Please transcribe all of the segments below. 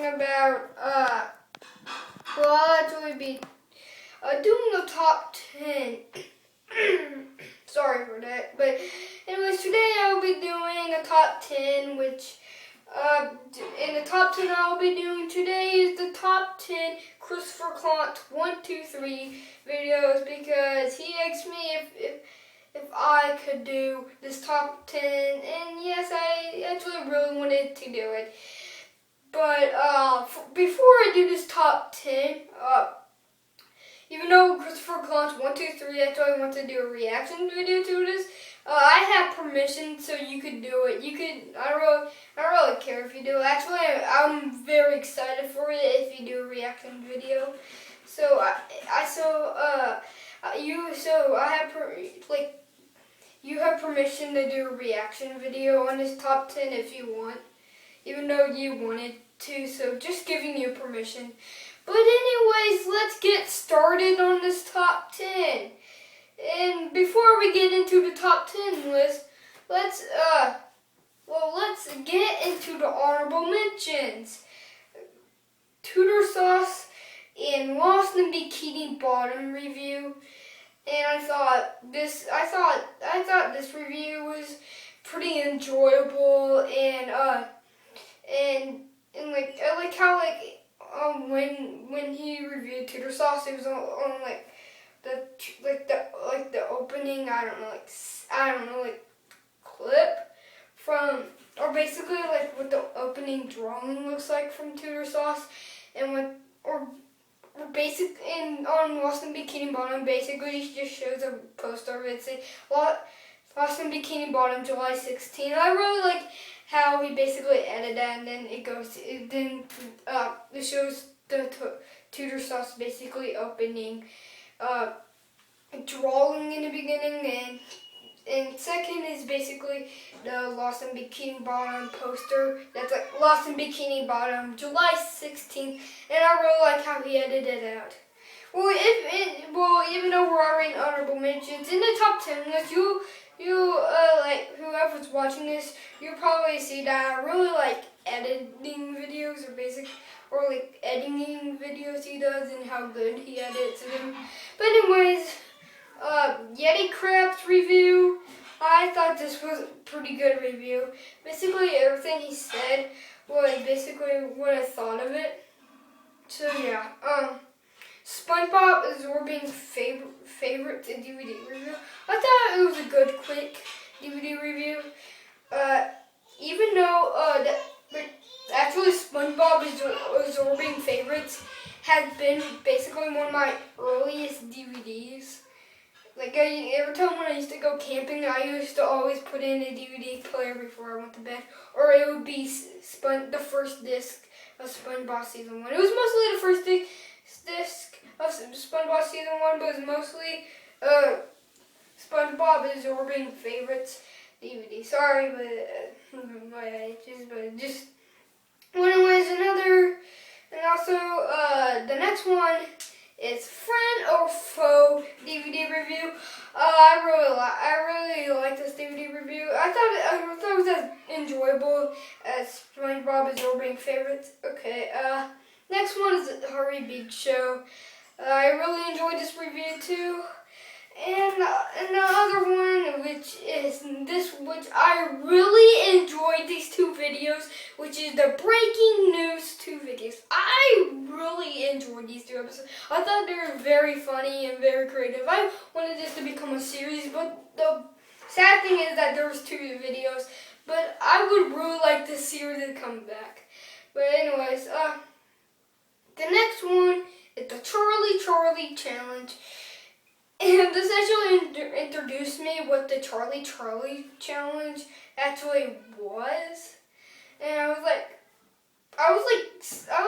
talking about, I'll actually be doing the top 10. Sorry for that, but anyways, today I'll be doing a top 10, which, in the top 10 I'll be doing today is the top 10 Christopher Clonts 1, 2, 3 videos, because he asked me if I could do this top 10, and yes, I actually really wanted to do it. But before I do this top 10, even though Christopher Clonts 1, 2, 3, I actually want to do a reaction video to this, I have permission, so you could do it. You could. I don't really care if you do it. Actually, I'm very excited for it if you do a reaction video. So you have permission to do a reaction video on this top 10 if you want, even though you wanted to. So just giving you permission. But anyways, let's get started on this top 10. And before we get into the top 10 list, let's get into the honorable mentions. Tudor Sauce and Lost in Bikini Bottom review. And I thought this review was pretty enjoyable, and I like how when he reviewed Tudor Sauce, it was on the opening, clip from, or basically like what the opening drawing looks like from Tudor Sauce, and on Lost in Bikini Bottom, basically he just shows a poster of it saying Lost in Bikini Bottom, July 16. I really like how he basically edited that, and then it shows the Tudor Sauce basically opening, drawing in the beginning, and second is basically the Lost in Bikini Bottom poster. That's like Lost in Bikini Bottom, July 16th, and I really like how he edited it out. Well, even though we're already in honorable mentions, in the top 10 list, whoever's watching this, you'll probably see that I really like editing videos, or editing videos he does and how good he edits them. But anyways, Yeti Crab's review, I thought this was a pretty good review. Basically everything he said was basically what I thought of it. So yeah, SpongeBob Absorbing favorite DVD review. I thought it was a good, quick DVD review. Even though actually SpongeBob Absorbing Favorites has been basically one of my earliest DVDs. Like every time when I used to go camping, I used to always put in a DVD player before I went to bed, or it would be the first disc of SpongeBob season 1. It was mostly the first disc of SpongeBob season 1, but it was mostly SpongeBob Absorbing Favorites DVD. Sorry, but just anyways, and also the next one is Friend or Foe DVD review. I really like this DVD review. I thought it was as enjoyable as SpongeBob Absorbing Favorites. Okay, next one is the Harvey Big Show. I really enjoyed this review too. And the other one, which I really enjoyed these two videos, which is the Breaking News 2 videos. I really enjoyed these two episodes. I thought they were very funny and very creative. I wanted this to become a series, but the sad thing is that there was 2 videos. But I would really like this series to come back. But anyways, the next one is the Charlie Challenge. And this actually introduced me what the Charlie Challenge actually was. And I saw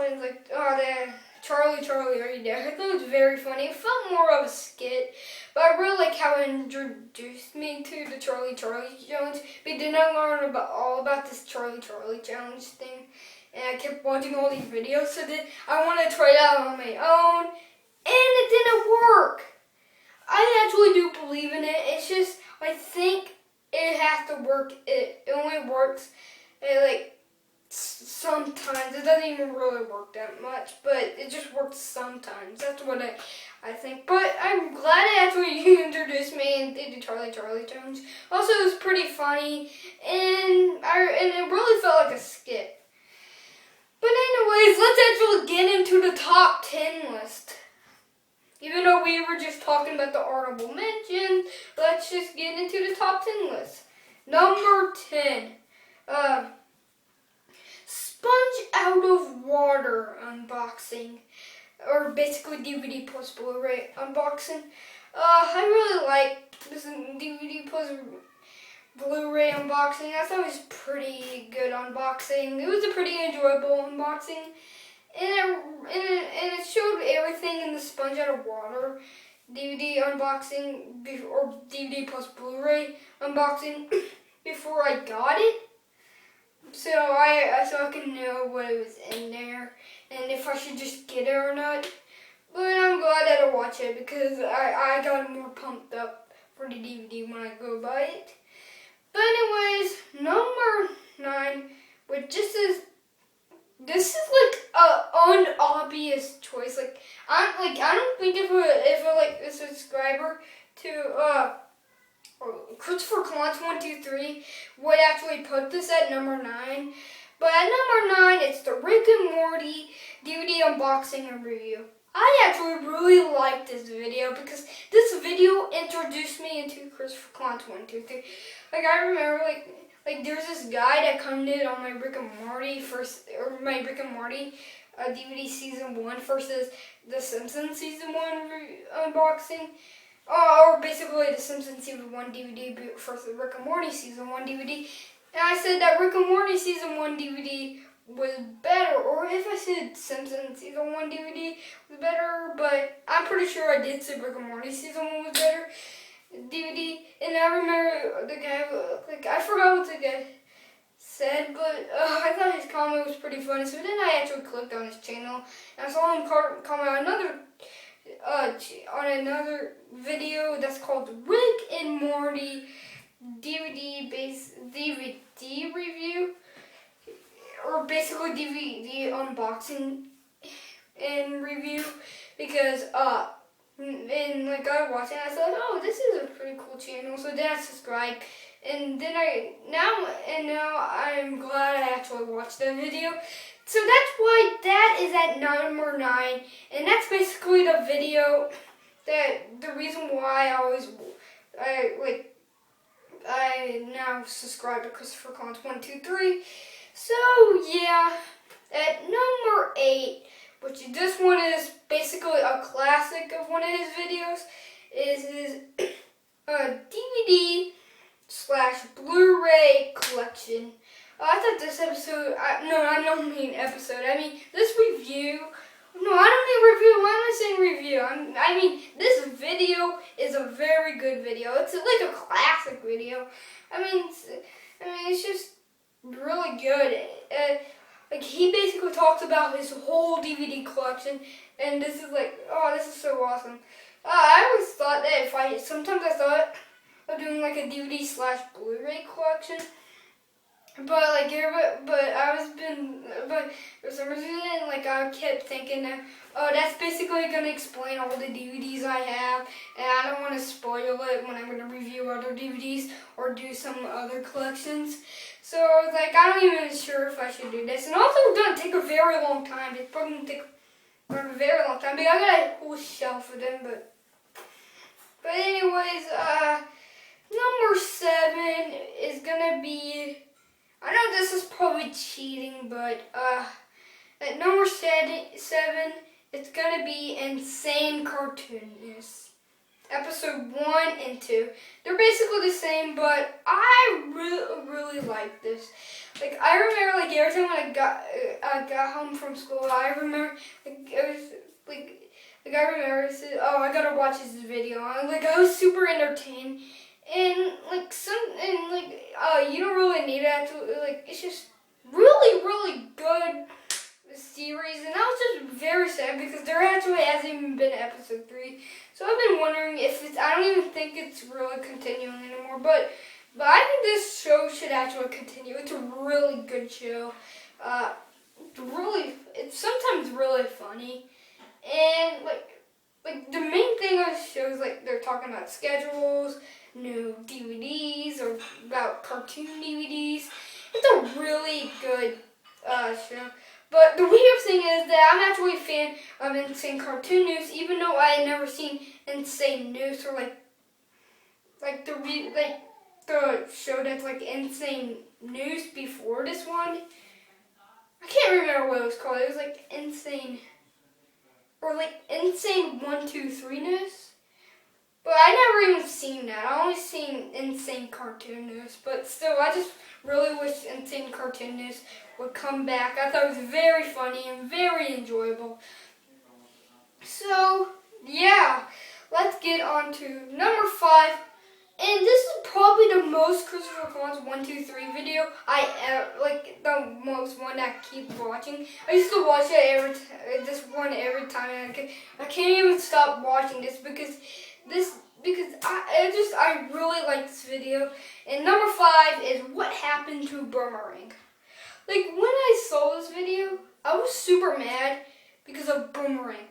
it like, oh, there, Charlie, are you there? I thought it was very funny. It felt more of a skit, but I really like how it introduced me to the Charlie Challenge. But then I learned all about this Charlie Challenge thing, and I kept watching all these videos, so then I wanted to try it out on my own. And it didn't work. I actually do believe in it. It's just, I think it has to work. It only works sometimes. It doesn't even really work that much, but it just works sometimes. That's what I think. But I'm glad it actually introduced me and did the Charlie challenge. Also, it was pretty funny, and it really felt like a skit. But anyways, let's actually get into the top 10 list. Even though we were just talking about the honorable mentions, let's just get into the top 10 list. Number 10. Sponge Out of Water unboxing. Or basically DVD plus Blu-ray unboxing. I really like this DVD plus Blu-ray unboxing. I thought it was pretty good unboxing. It was a pretty enjoyable unboxing. And it showed everything in the Sponge Out of Water DVD unboxing, or DVD plus Blu-ray unboxing before I got it. So I can know what it was in there and if I should just get it or not. But I'm glad that I watched it because I got more pumped up for the DVD when I go buy it. But anyways, number 9, which this is like an unobvious choice. I don't think if a subscriber to Christopher Clonts 123 would actually put this at number 9. But at number 9, it's the Rick and Morty DVD unboxing and review. I actually really like this video because this video introduced me into Christopher Clonts 123. Like I remember like there's this guy that commented on my Rick and Morty DVD season 1 versus the Simpsons season 1 unboxing. Or basically the Simpsons season 1 DVD versus Rick and Morty season 1 DVD. And I said that Rick and Morty season 1 DVD was better, or if I said Simpsons season 1 DVD was better, but I'm pretty sure I did say Rick and Morty season 1 was better DVD. And I remember the guy, I forgot what the guy said, but I thought his comment was pretty funny. So then I actually clicked on his channel and I saw him comment on another video that's called Rick and Morty DVD review, or basically DVD unboxing and review, because and like I watched it and I thought, oh, this is a pretty cool channel. So then I subscribed, and then now I'm glad I actually watched that video. So that's why that is at number 9, and that's basically the video the reason why I now subscribe to Christopher Clonts 123. So yeah, at number 8, which this one is basically a classic of one of his videos, is his DVD / Blu-ray collection. I thought this episode, I don't mean episode, I mean this review. No, I don't mean review. Why am I saying review? I mean, this video is a very good video. It's like a classic video. I mean, it's just really good. Like he basically talks about his whole DVD collection, and this is like, oh, this is so awesome. I always thought that sometimes I thought of doing like a DVD / Blu-ray collection. But for some reason, like I kept thinking that, oh, that's basically gonna explain all the DVDs I have, and I don't want to spoil it when I'm gonna review other DVDs or do some other collections. So I was like, I'm not even sure if I should do this, and also it's gonna take a very long time. It's probably gonna take a very long time. But I got a whole shelf of them, but anyways, number 7 is gonna be. I know this is probably cheating, but at number 7, it's gonna be Insane Cartoonist. Episode 1 and 2. They're basically the same, but I really like this. Like I remember, like every time when I got home from school, I remember I remember I said, oh, I gotta watch this video. I was super entertained. And you don't really need it to, it's just really good series, and I was just very sad because there actually hasn't even been episode 3. So I've been wondering if I don't even think it's really continuing anymore, but I think this show should actually continue. It's a really good show. It's sometimes really funny, and like the main thing on the show is like they're talking about schedules, new DVDs, or about cartoon DVDs. It's a really good show. But the weird thing is that I'm actually a fan of Insane Cartoon News, even though I had never seen Insane News or like the show that's like Insane News before this one. I can't remember what it was called. It was like Insane, or like Insane 123 News. But I never even seen that. I only seen Insane Cartoon News. But still, I just really wish Insane Cartoon News would come back. I thought it was very funny and very enjoyable. So, yeah. Let's get on to number 5. And this is probably the most Christopher Clonts 123 video like the most one I keep watching. I used to watch it this one every time, and I can't even stop watching this because I really like this video. And number 5 is what happened to Boomerang. Like when I saw this video, I was super mad because of Boomerang,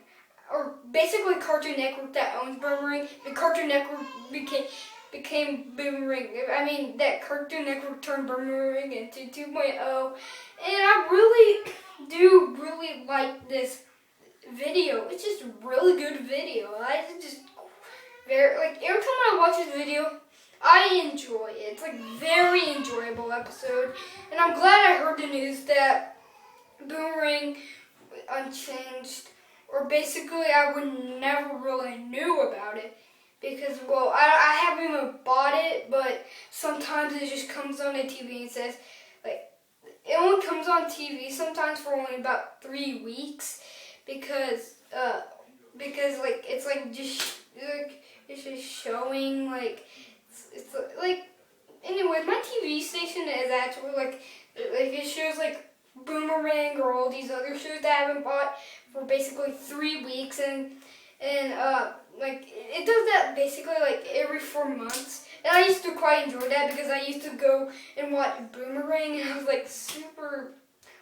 or basically Cartoon Network that owns Boomerang. The Cartoon Network became Boomerang. I mean, that Cartoon Network turned Boomerang into 2.0. And I really like this video. It's just a really good video. Every time I watch this video, I enjoy it. It's like very enjoyable episode. And I'm glad I heard the news that Boomerang unchanged, or basically I would never really knew about it. Because, well, I haven't even bought it, but sometimes it just comes on the TV and says, like, it only comes on TV sometimes for only about 3 weeks, because like, it's like just, like, it's just showing, like, it's like, anyways, my TV station is actually, like, it shows, like, Boomerang or all these other shows that I haven't bought for basically 3 weeks, and like, it does that basically like every 4 months. And I used to quite enjoy that because I used to go and watch Boomerang, and I was like super,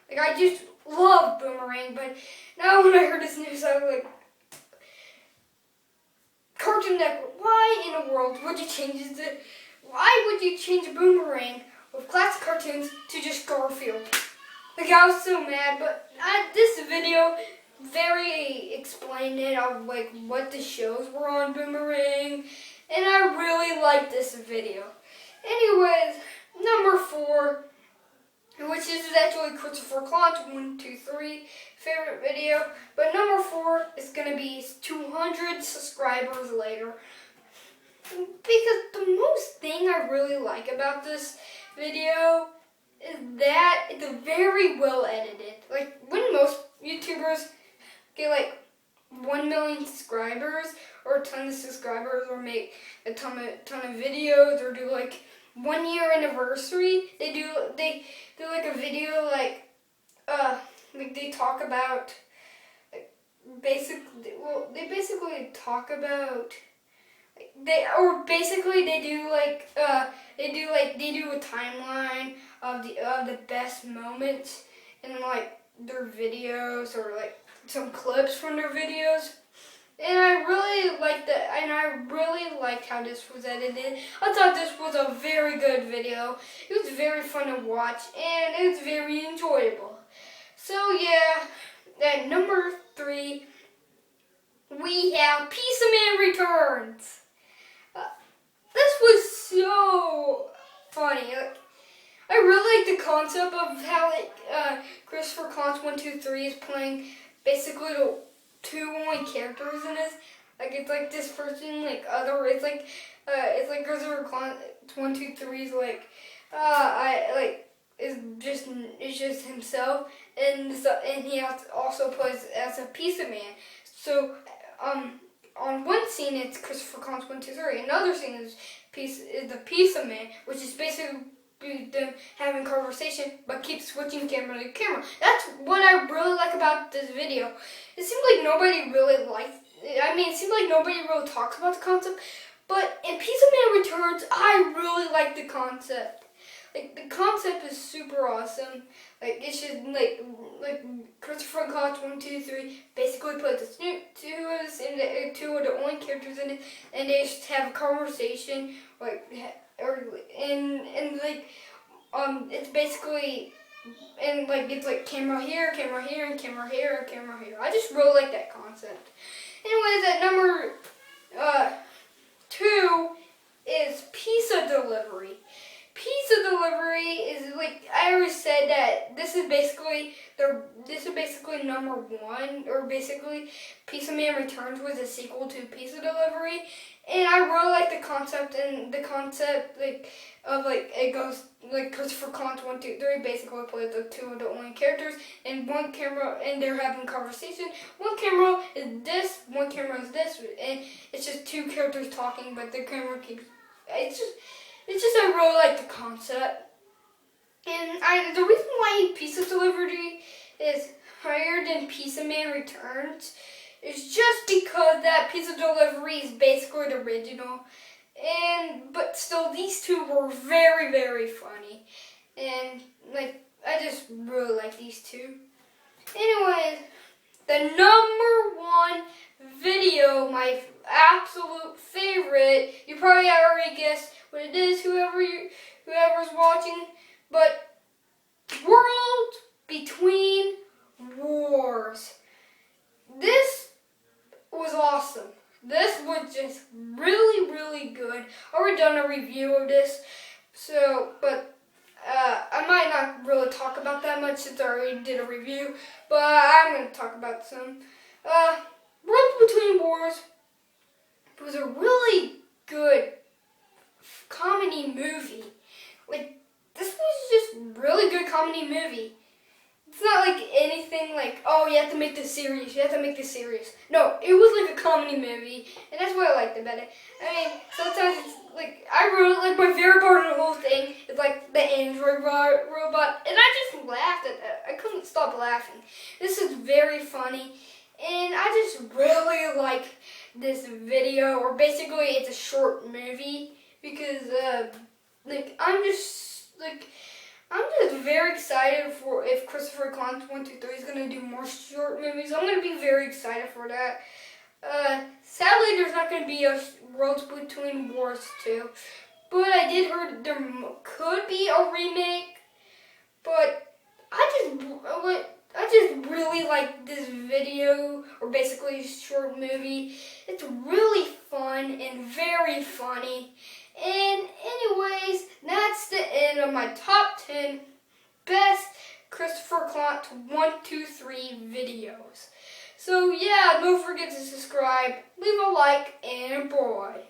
like I just love Boomerang. But now when I heard this news, I was like, Cartoon Network, why in the world would you change it? Why would you change Boomerang with classic cartoons to just Garfield? Like, I was so mad, but this video very explained it of like what the shows were on Boomerang, and I really liked this video. Anyways, number 4, which is actually Christopher Clonts 123 favorite video, but number 4 is gonna be 200 subscribers later. Because the most thing I really like about this video is that it's very well edited. Like when most YouTubers get like 1 million subscribers or a ton of subscribers, or make a ton of videos, or do like 1 year anniversary, they do like a video like they talk about like they basically talk about they do a timeline of the best moments in like their videos, or like some clips from their videos. And I really liked that, and I really liked how this was edited. I thought this was a very good video. It was very fun to watch, and it was very enjoyable. So yeah, at number 3, we have Pizza Man Returns. This was so funny. I really like the concept of how Christopher Clonts 123 is playing basically the 2 only characters in this. Like it's like this person, like other. It's like Christopher Clonts 123 is like it's just himself, and he also plays as a pizza man. So on one scene it's Christopher Clonts 123. Another scene is the pizza man, which is basically them having conversation, but keep switching camera to camera. That's what I really like about this video. It seems like nobody really it seems like nobody really talks about the concept, but in Pizza Man Returns, I really like the concept. like the concept is super awesome. Like it should like Christopher Clonts 1, 2, 3 basically put the two of the only characters in it, and they just have a conversation it's basically. And like it's like camera here, camera here, and camera here, and camera here. I just really like that concept. Anyways, at number 2 is pizza delivery. Pizza delivery is like I always said that this is basically number 1, or basically Pizza Man Returns was a sequel to Pizza Delivery, and I really like the concept it goes like Christopher Clonts 1, 2, 3 basically plays the two of the only characters, and one camera, and they're having conversation. One camera is this, one camera is this, and it's just two characters talking, but the camera keeps. It's just I really like the concept, and the reason why Pizza Delivery is higher than Pizza Man Returns is just because that Pizza Delivery is basically the original. But still, these two were very, very funny, and like I just really like these two. Anyways, the number 1 video, my absolute favorite. You probably already guessed what it is, whoever's watching, but World Between Wars. This was awesome. This was just really, really good. I already done a review of this, but I might not really talk about that much since I already did a review, but I'm going to talk about some. World Between Wars was a really good comedy movie. Like, this was just really good comedy movie. It's not like anything like, oh, you have to make this serious, No, it was like a comedy movie, and that's what I liked about it. I mean, sometimes it's like, I really like my favorite part of the whole thing is like the android robot, and I just laughed at that. I couldn't stop laughing. This is very funny, and I just really like this video, or basically it's a short movie, because I'm just very excited for if Christopher Clonts 1, 2, 3 is going to do more short movies. I'm going to be very excited for that. Sadly, there's not going to be a Worlds Between Wars 2, but I did hear there could be a remake. But I just really like this video, or basically short movie. It's really fun and very funny. And anyways, that's the end of my top 10 best Christopher Clonts 1, 2, 3 videos. So yeah, don't forget to subscribe, leave a like, and boy.